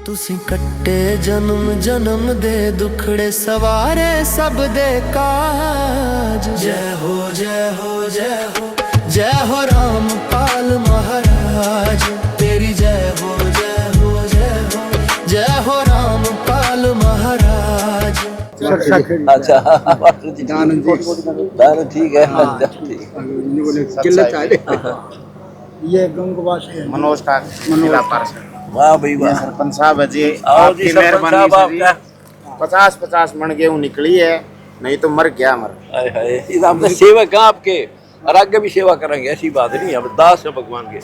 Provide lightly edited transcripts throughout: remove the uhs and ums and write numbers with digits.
तुसी कट्टे जन्म जन्म दे दुखड़े सवारे सब दे काज। जय हो जय हो जय हो जय हो रामपाल महाराज तेरी जय हो जय हो जय हो जय हो रामपाल महाराज। अच्छा ठीक है। ये गंगवा से मनोज का जिला पार्षद। वाह भाई वाह। सरपंच साहब है जी, आओ आपकी जी सरपंच मेहरबानी साहब से जी आपका। 50-50 मन गेहूं निकली है, नहीं तो मर गया मर। हाय हाय, इस आपने सेवक हैं आपके और आगे भी सेवा करेंगे, ऐसी बात नहीं है। अब दास है भगवान के,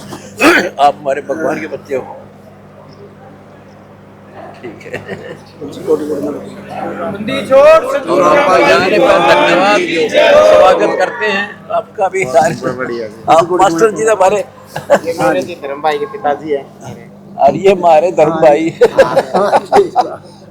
आप हमारे भगवान के बच्चे हो। ठीक है, और आपका जाने पर धन्यवाद, स्वागत करते हैं आपका भी। बढ़िया जी। आप मास्टर जी हमारे, ये मेरे जी धर्म भाई के पिताजी हैं। और ये हमारे धर्म भाई।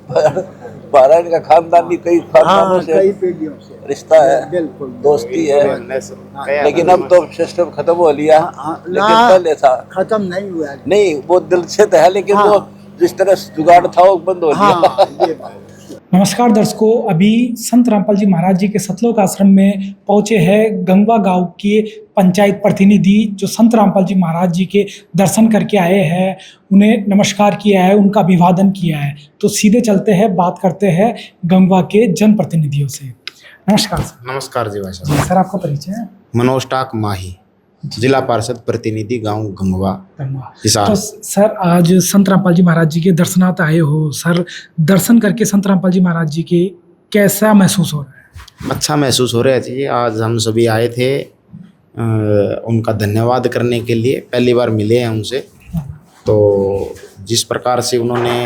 हमारा इनका खानदान भी कई खानदानों से कई पीढ़ियों से रिश्ता है, बिल्कुल दोस्ती है। कया लेकिन अब तो सिस्टम खत्म हो लिया, लेकिन पहले था खत्म नहीं हुआ। नहीं, वो दिल से तो है, लेकिन वो जिस तरह जुगाड़ था वो बंद हो गया। ये बात। नमस्कार दर्शकों, अभी संत रामपाल जी महाराज जी के सतलोक आश्रम में पहुंचे हैं गंगवा गांव के पंचायत प्रतिनिधि, जो संत रामपाल जी महाराज जी के दर्शन करके आए हैं। उन्हें नमस्कार किया है, उनका अभिवादन किया है। तो सीधे चलते हैं, बात करते हैं गंगवा के जनप्रतिनिधियों से। नमस्कार सर। नमस्कार जी भाई जी साहब। सर, आपका परिचय है? मनोज टाक माही, जिला पार्षद प्रतिनिधि गांव गंगवा गंगवा। हिसार। तो सर, आज संत रामपाल जी महाराज जी के दर्शनार्थ आए हो सर, दर्शन करके संत रामपाल जी महाराज जी के कैसा महसूस हो रहा है? अच्छा महसूस हो रहा है जी। आज हम सभी आए थे उनका धन्यवाद करने के लिए, पहली बार मिले हैं उनसे। तो जिस प्रकार से उन्होंने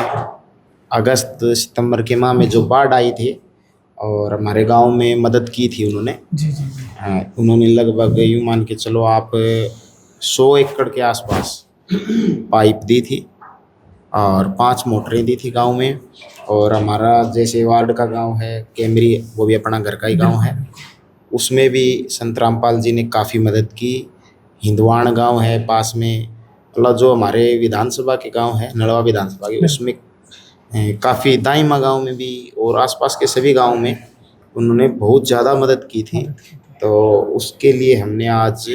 अगस्त सितंबर के माह में जो बाढ़ आई थी और हमारे गांव में मदद की थी उन्होंने। जी जी जी। उन्होंने लगभग यूँ मान के चलो आप 100 एकड़ के आसपास पाइप दी थी और 5 मोटरें दी थी गांव में। और हमारा जैसे वार्ड का गांव है केमरी, वो भी अपना घर का ही गांव है, उसमें भी संत रामपाल जी ने काफ़ी मदद की। हिंदवाण गांव है पास में, मतलब जो हमारे विधानसभा के गांव है, नड़वा विधानसभा के, उसमें काफ़ी दाइमा गांव में भी और आसपास के सभी गांव में उन्होंने बहुत ज़्यादा मदद की थी। तो उसके लिए हमने आज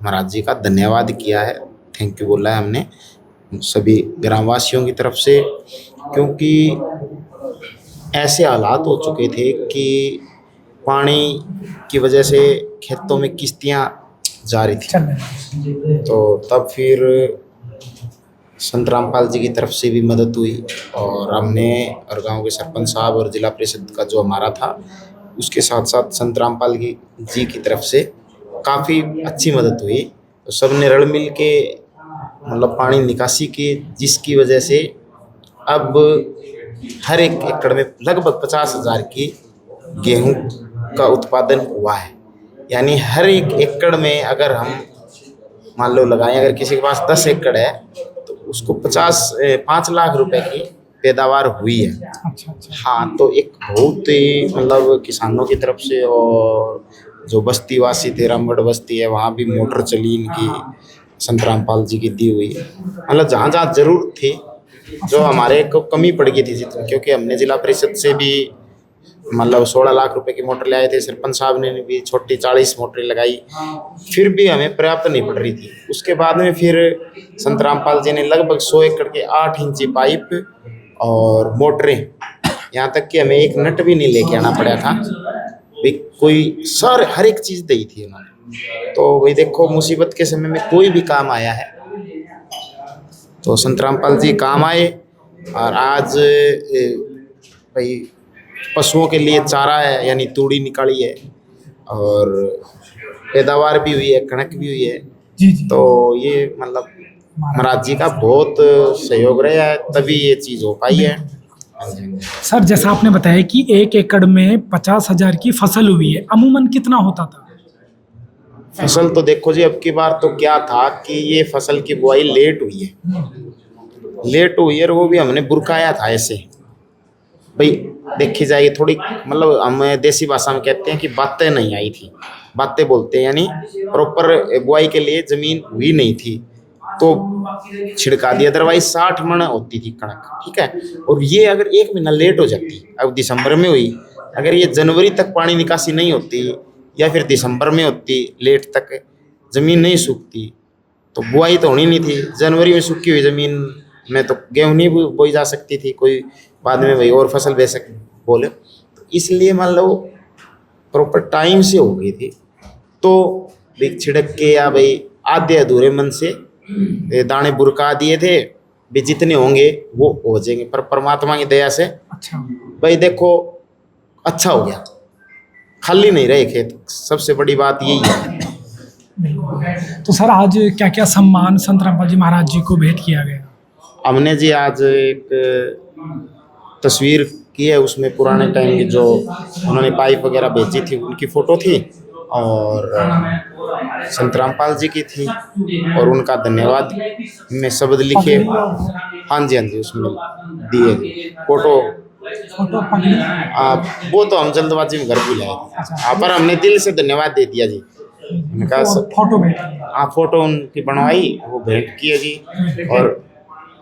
महाराज जी का धन्यवाद किया है, थैंक यू बोला है हमने सभी ग्रामवासियों की तरफ से। क्योंकि ऐसे हालात हो चुके थे कि पानी की वजह से खेतों में किश्तियाँ जा रही थी। तो तब फिर संत रामपाल जी की तरफ से भी मदद हुई और हमने और गांव के सरपंच साहब और जिला परिषद का जो हमारा था उसके साथ साथ संत रामपाल जी की तरफ से काफ़ी अच्छी मदद हुई। तो सब ने रल मिल के मतलब पानी निकासी की, जिसकी वजह से अब हर एक एकड़ में लगभग 50,000 की गेहूं का उत्पादन हुआ है। यानी हर एक एकड़ में अगर हम मान लो लगाएं, अगर किसी के पास 10 एकड़ है तो उसको 5 लाख रुपए की पैदावार हुई है। अच्छा अच्छा। हाँ, तो एक बहुत ही मतलब किसानों की तरफ से, और जो बस्तीवासी थे, रामगढ़ बस्ती है, वहाँ भी मोटर चली इनकी संत रामपाल जी की दी हुई। मतलब जहाँ जहाँ जरूरत थी, जो हमारे को कमी पड़ गई थी जितनी, क्योंकि हमने जिला परिषद से भी मतलब 16 लाख रुपए की मोटर ले आए थे, सरपंच साहब ने भी छोटी 40 मोटरें लगाई, फिर भी हमें पर्याप्त नहीं पड़ रही थी। उसके बाद में फिर संत रामपाल जी ने लगभग 100 एकड़ के 8 इंची पाइप और मोटरें, यहाँ तक कि हमें एक नट भी नहीं लेके आना पड़ा था, भाई कोई सर हर एक चीज़ दी थी उन्होंने। तो वही देखो, मुसीबत के समय में कोई भी काम आया है तो संत रामपाल जी काम आए। और आज भाई पशुओं के लिए चारा है, यानी तूड़ी निकाली है और पैदावार भी हुई है, कणक भी हुई है। जी जी। तो ये मतलब महाराज जी का बहुत सहयोग रहा है, तभी ये चीज़ हो पाई है। सर, जैसा आपने बताया कि 1 एकड़ में 50,000 की फसल हुई है, अमूमन कितना होता था? फसल तो देखो जी, अब की बार तो क्या था कि ये फसल की बुआई लेट हुई है और वो भी हमने बुरकाया था ऐसे, भाई देखी जाएगी थोड़ी, मतलब हम देसी भाषा में कहते हैं कि बातें नहीं आई थी, बातें बोलते हैं, यानी प्रॉपर बुआई के लिए ज़मीन हुई नहीं थी। तो छिड़का दी, अदरवाइज 60 मन होती थी कणक, ठीक है। और ये अगर 1 महीना लेट हो जाती, अब दिसंबर में हुई, अगर ये जनवरी तक पानी निकासी नहीं होती या फिर दिसंबर में होती लेट तक, ज़मीन नहीं सूखती तो बुआई तो होनी नहीं थी। जनवरी में सूखी हुई ज़मीन में तो गेहूँ नहीं बोई जा सकती थी, कोई बाद में भाई और फसल बोले, तो इसलिए मान लो प्रॉपर टाइम से हो गई थी। तो भाई छिड़क के या भाई आधे अधूरे मन से दाने बुरका दिए थे, भी जितने होंगे वो हो जाएंगे, पर परमात्मा की दया से अच्छा भाई देखो अच्छा हो गया, खाली नहीं रहे खेत, सबसे बड़ी बात यही है। तो सर आज क्या क्या सम्मान संत रामपाल जी महाराज जी को भेंट किया गया? हमने जी आज एक तस्वीर की है, उसमें पुराने टाइम की जो उन्होंने पाइप वगैरह भेजी थी उनकी फ़ोटो थी, और संत रामपाल जी की थी, और उनका धन्यवाद में शब्द लिखे, हाँ जी उसमें दिए फ़ोटो। वो तो हम जल्दबाजी में घर भी लाए, पर हमने दिल से धन्यवाद दे दिया जी। उनका फोटो भेंट, हाँ फ़ोटो उनकी बनवाई, वो भेंट की है जी, और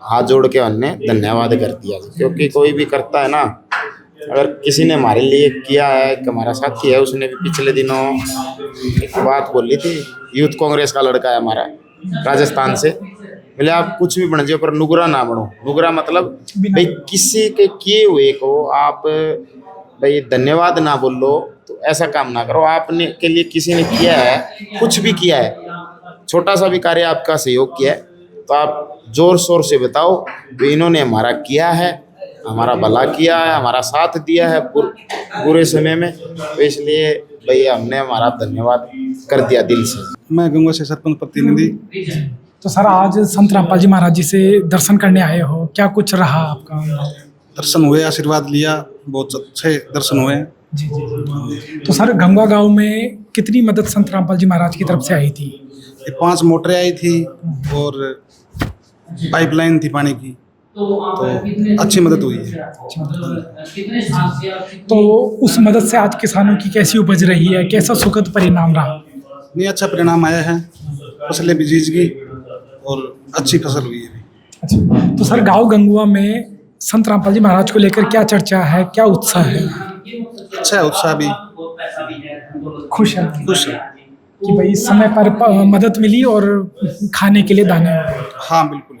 हाथ जोड़ के हमने धन्यवाद कर दिया जी। क्योंकि कोई भी करता है ना, अगर किसी ने हमारे लिए किया है, एक हमारा साथी है, उसने भी पिछले दिनों एक बात बोली थी, यूथ कांग्रेस का लड़का है हमारा राजस्थान से, बोले आप कुछ भी बन जाओ पर नुगरा ना बनो। नुगरा मतलब भाई किसी के किए हुए को आप भाई धन्यवाद ना बोलो, तो ऐसा काम ना करो। आपने के लिए किसी ने किया है, कुछ भी किया है, छोटा सा भी कार्य आपका सहयोग किया है, तो आप जोर शोर से बताओ भी इन्होंने हमारा किया है, हमारा भला किया है, हमारा साथ दिया है बुरे समय में, तो इसलिए भैया हमने हमारा धन्यवाद कर दिया दिल से। मैं गंगवा से सरपंच प्रतिनिधि। तो सर आज संत रामपाल जी महाराज जी से दर्शन करने आए हो, क्या कुछ रहा आपका? दर्शन हुए, आशीर्वाद लिया, बहुत अच्छे दर्शन हुए। जी जी। तो सर गंगवा गांव में कितनी मदद संत रामपाल जी महाराज की तरफ से आई थी? ये 5 मोटरें आई थी और पाइपलाइन थी पानी की, तो अच्छी मदद हुई है। तो उस मदद से आज किसानों की कैसी उपज रही है, कैसा सुखद परिणाम रहा? नहीं, अच्छा परिणाम आया है, फसलें भी जीज गई और अच्छी फसल हुई है। अच्छा, तो सर गांव गंगवा में संत रामपाल जी महाराज को लेकर क्या चर्चा है, क्या उत्साह है? अच्छा है, उत्साह भी, खुश है खुश है। कि भाई समय पर मदद मिली और खाने के लिए दाने? हाँ बिल्कुल।